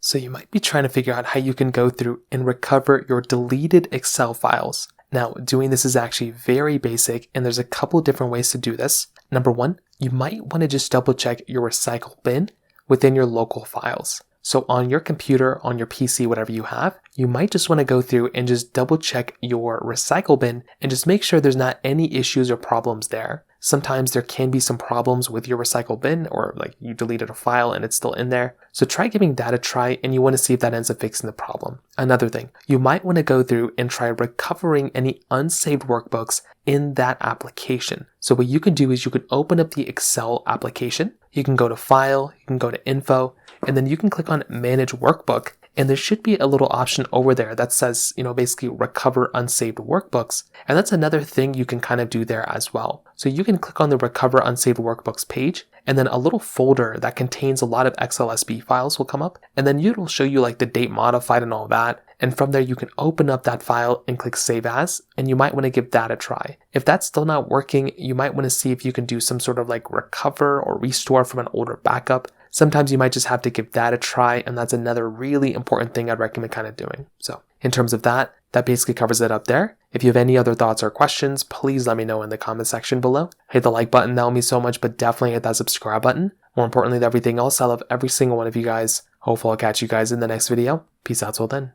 So you might be trying to figure out how you can go through and recover your deleted Excel files. Now, doing this is actually very basic, and there's a couple different ways to do this. Number one, you might want to just double check your recycle bin within your local files. So on your computer, on your PC, whatever you have, you might just want to go through and just double check your recycle bin and just make sure there's not any issues or problems there. Sometimes there can be some problems with your recycle bin, or like you deleted a file and it's still in there. So try giving that a try, and you want to see if that ends up fixing the problem. Another thing, you might want to go through and try recovering any unsaved workbooks in that application. So what you can do is you can open up the Excel application. You can go to File, you can go to Info, and then you can click on Manage Workbook. And there should be a little option over there that says, basically recover unsaved workbooks. And that's another thing you can kind of do there as well. So you can click on the recover unsaved workbooks page, and then a little folder that contains a lot of XLSB files will come up. And then it'll show you like the date modified and all that. And from there, you can open up that file and click Save As, and you might want to give that a try. If that's still not working, you might want to see if you can do some sort of like recover or restore from an older backup. Sometimes you might just have to give that a try, and that's another really important thing I'd recommend kind of doing. So in terms of that basically covers it up there. If you have any other thoughts or questions, please let me know in the comment section below. Hit the like button, that will mean so much, but definitely hit that subscribe button. More importantly than everything else, I love every single one of you guys. Hopefully I'll catch you guys in the next video. Peace out till then.